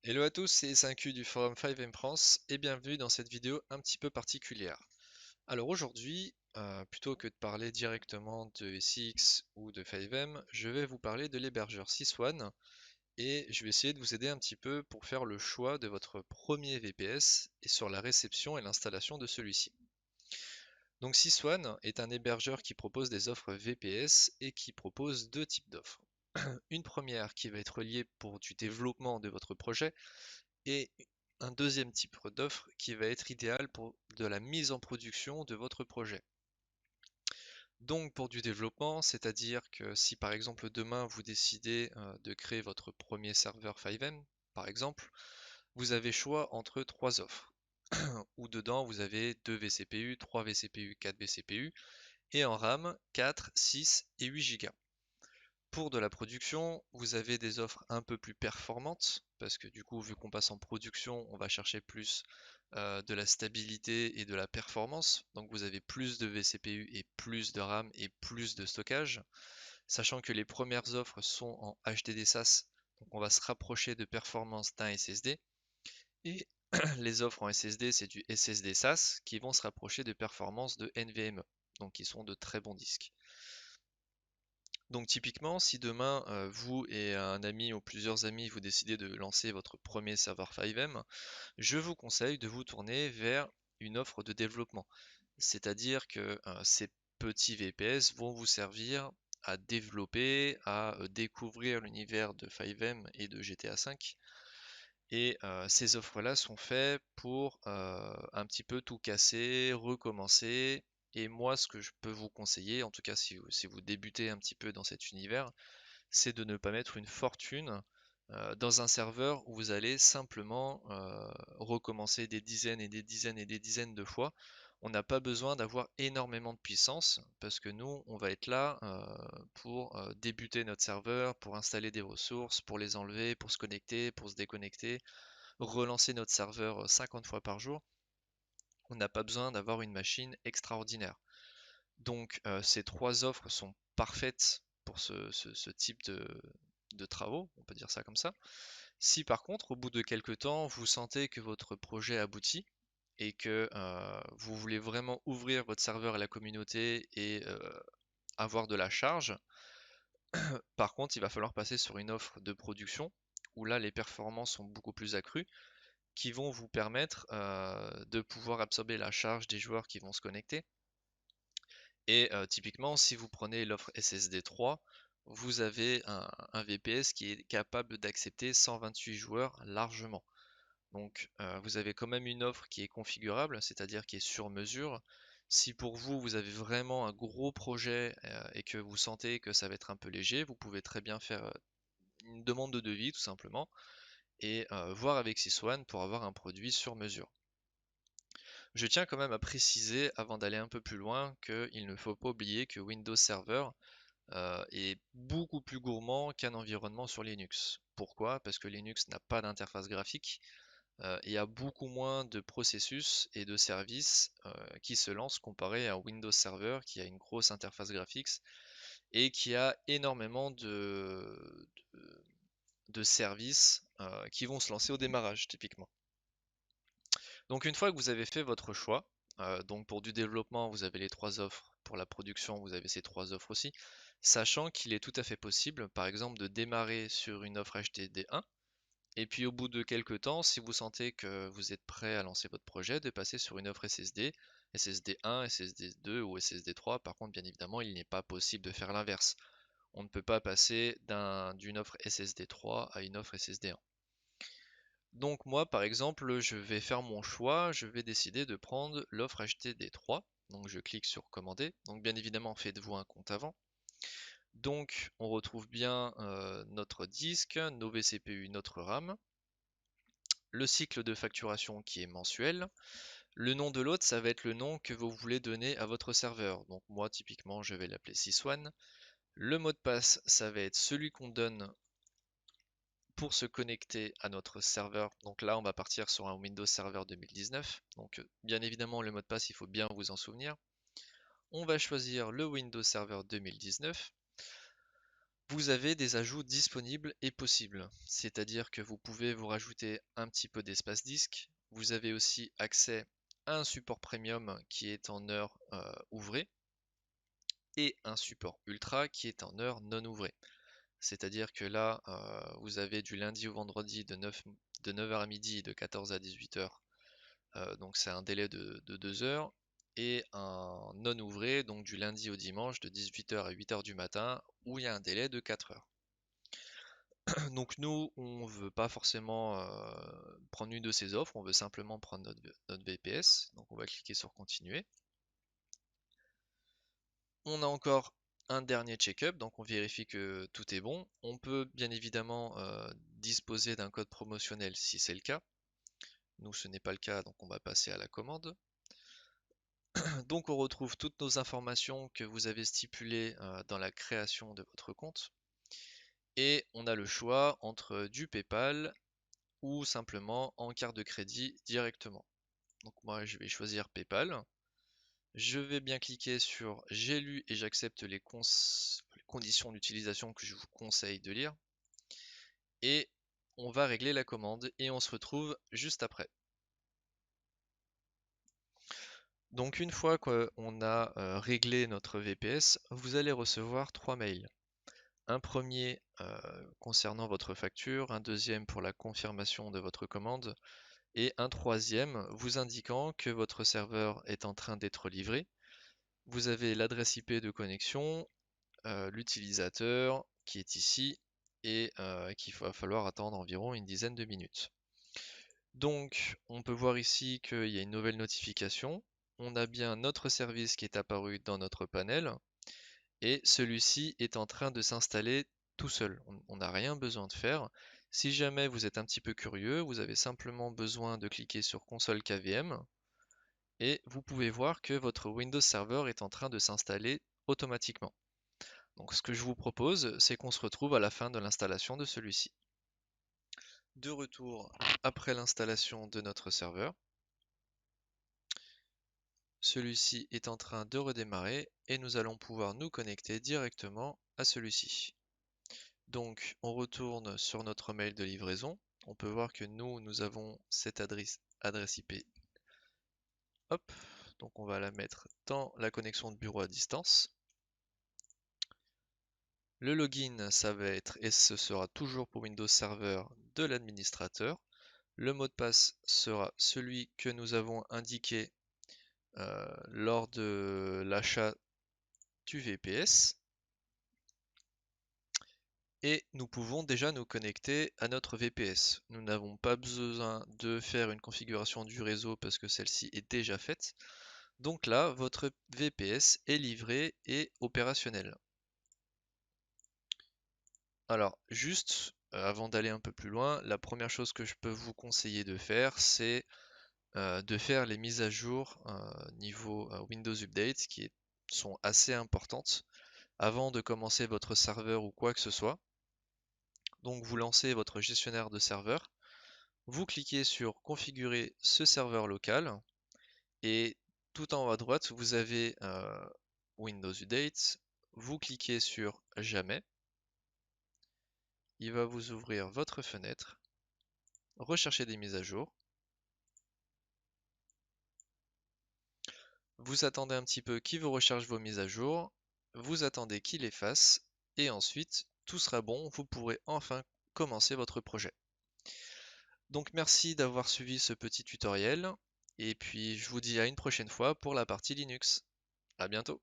Hello à tous, c'est 5Q du forum 5M France et bienvenue dans cette vidéo un petit peu particulière. Alors aujourd'hui, plutôt que de parler directement de SX ou de 5M, je vais vous parler de l'hébergeur SysOne et je vais essayer de vous aider un petit peu pour faire le choix de votre premier VPS et sur la réception et l'installation de celui-ci. Donc SysOne est un hébergeur qui propose des offres VPS et qui propose deux types d'offres. Une première qui va être liée pour du développement de votre projet et un deuxième type d'offre qui va être idéal pour de la mise en production de votre projet. Donc pour du développement, c'est-à-dire que si par exemple demain vous décidez de créer votre premier serveur 5M, par exemple, vous avez choix entre trois offres, où dedans vous avez 2 vCPU, 3 vCPU, 4 vCPU, et en RAM 4, 6 et 8 Go. Pour de la production, vous avez des offres un peu plus performantes, parce que du coup, vu qu'on passe en production, on va chercher plus de la stabilité et de la performance. Donc vous avez plus de vCPU et plus de RAM et plus de stockage. Sachant que les premières offres sont en HDD SAS, donc on va se rapprocher de performance d'un SSD. Et les offres en SSD, c'est du SSD SAS qui vont se rapprocher de performance de NVMe, donc qui sont de très bons disques. Donc typiquement, si demain vous et un ami ou plusieurs amis vous décidez de lancer votre premier serveur 5M, je vous conseille de vous tourner vers une offre de développement. C'est-à-dire que ces petits VPS vont vous servir à développer, à découvrir l'univers de 5M et de GTA V. Et ces offres-là sont faites pour un petit peu tout casser, recommencer. Et moi, ce que je peux vous conseiller, en tout cas si vous débutez un petit peu dans cet univers, c'est de ne pas mettre une fortune dans un serveur où vous allez simplement recommencer des dizaines et des dizaines et des dizaines de fois. On n'a pas besoin d'avoir énormément de puissance parce que nous, on va être là pour débuter notre serveur, pour installer des ressources, pour les enlever, pour se connecter, pour se déconnecter, relancer notre serveur 50 fois par jour. On n'a pas besoin d'avoir une machine extraordinaire. Donc ces trois offres sont parfaites pour ce type de travaux, on peut dire ça comme ça. Si par contre, au bout de quelques temps, vous sentez que votre projet aboutit et que vous voulez vraiment ouvrir votre serveur à la communauté et avoir de la charge, par contre, il va falloir passer sur une offre de production où là, les performances sont beaucoup plus accrues, qui vont vous permettre de pouvoir absorber la charge des joueurs qui vont se connecter. Et typiquement, si vous prenez l'offre SSD 3, vous avez un VPS qui est capable d'accepter 128 joueurs largement. Donc vous avez quand même une offre qui est configurable, c'est-à-dire qui est sur mesure. Si pour vous, vous avez vraiment un gros projet et que vous sentez que ça va être un peu léger, vous pouvez très bien faire une demande de devis tout simplement et voir avec SysOne pour avoir un produit sur mesure. Je tiens quand même à préciser avant d'aller un peu plus loin qu'il ne faut pas oublier que Windows Server est beaucoup plus gourmand qu'un environnement sur Linux. Pourquoi? Parce que Linux n'a pas d'interface graphique et a beaucoup moins de processus et de services qui se lancent comparé à Windows Server qui a une grosse interface graphique et qui a énormément de services qui vont se lancer au démarrage typiquement. Donc une fois que vous avez fait votre choix, donc pour du développement vous avez les trois offres, pour la production vous avez ces trois offres aussi, sachant qu'il est tout à fait possible par exemple de démarrer sur une offre HTTP1 et puis au bout de quelques temps, si vous sentez que vous êtes prêt à lancer votre projet, de passer sur une offre SSD, SSD1, SSD2 ou SSD3. Par contre, bien évidemment, il n'est pas possible de faire l'inverse. On ne peut pas passer d'une offre SSD3 à une offre SSD1. Donc moi, par exemple, je vais faire mon choix, je vais décider de prendre l'offre HTD3. Donc je clique sur commander. Donc bien évidemment, faites-vous un compte avant. Donc on retrouve bien notre disque, nos vCPU, notre RAM, le cycle de facturation qui est mensuel. Le nom de l'autre, ça va être le nom que vous voulez donner à votre serveur. Donc moi, typiquement, je vais l'appeler SysOne. Le mot de passe, ça va être celui qu'on donne pour se connecter à notre serveur. Donc là, on va partir sur un Windows Server 2019. Donc bien évidemment, le mot de passe, il faut bien vous en souvenir. On va choisir le Windows Server 2019. Vous avez des ajouts disponibles et possibles, c'est-à-dire que vous pouvez vous rajouter un petit peu d'espace disque. Vous avez aussi accès à un support premium qui est en heure ouvrée et un support ultra qui est en heure non ouvrée. C'est-à-dire que là, vous avez du lundi au vendredi de 9h à midi et de 14 à 18h. Donc c'est un délai de 2 heures. Et un non ouvré, donc du lundi au dimanche de 18h à 8h du matin, où il y a un délai de 4 heures. Donc nous, on veut pas forcément prendre une de ces offres, on veut simplement prendre notre VPS. Donc on va cliquer sur continuer. On a encore un dernier check-up, donc on vérifie que tout est bon. On peut bien évidemment disposer d'un code promotionnel si c'est le cas. Nous, ce n'est pas le cas, donc on va passer à la commande. Donc on retrouve toutes nos informations que vous avez stipulées dans la création de votre compte. Et on a le choix entre du PayPal ou simplement en carte de crédit directement. Donc moi, je vais choisir PayPal. Je vais bien cliquer sur j'ai lu et j'accepte les conditions d'utilisation que je vous conseille de lire. Et on va régler la commande et on se retrouve juste après. Donc une fois qu'on a réglé notre VPS, vous allez recevoir 3 mails. Un premier concernant votre facture, un deuxième pour la confirmation de votre commande et un troisième vous indiquant que votre serveur est en train d'être livré. Vous avez l'adresse IP de connexion, l'utilisateur qui est ici et qu'il va falloir attendre environ une dizaine de minutes. Donc on peut voir ici qu'il y a une nouvelle notification. On a bien notre service qui est apparu dans notre panel et celui-ci est en train de s'installer tout seul. On n'a rien besoin de faire. Si jamais vous êtes un petit peu curieux, vous avez simplement besoin de cliquer sur console KVM et vous pouvez voir que votre Windows Server est en train de s'installer automatiquement. Donc ce que je vous propose, c'est qu'on se retrouve à la fin de l'installation de celui-ci. De retour après l'installation de notre serveur, celui-ci est en train de redémarrer et nous allons pouvoir nous connecter directement à celui-ci. Donc on retourne sur notre mail de livraison. On peut voir que nous avons cette adresse IP. Hop, donc on va la mettre dans la connexion de bureau à distance. Le login, ça va être, et ce sera toujours pour Windows Server, de l'administrateur. Le mot de passe sera celui que nous avons indiqué lors de l'achat du VPS. Et nous pouvons déjà nous connecter à notre VPS. Nous n'avons pas besoin de faire une configuration du réseau parce que celle-ci est déjà faite. Donc là, votre VPS est livré et opérationnel. Alors, juste avant d'aller un peu plus loin, la première chose que je peux vous conseiller de faire, c'est de faire les mises à jour niveau Windows Update qui sont assez importantes avant de commencer votre serveur ou quoi que ce soit. Donc vous lancez votre gestionnaire de serveur, vous cliquez sur configurer ce serveur local et tout en haut à droite vous avez Windows Update, vous cliquez sur jamais, il va vous ouvrir votre fenêtre, rechercher des mises à jour, vous attendez un petit peu qu'il vous recherche vos mises à jour, vous attendez qu'il efface et ensuite tout sera bon, vous pourrez enfin commencer votre projet. Donc merci d'avoir suivi ce petit tutoriel et puis je vous dis à une prochaine fois pour la partie Linux. À bientôt.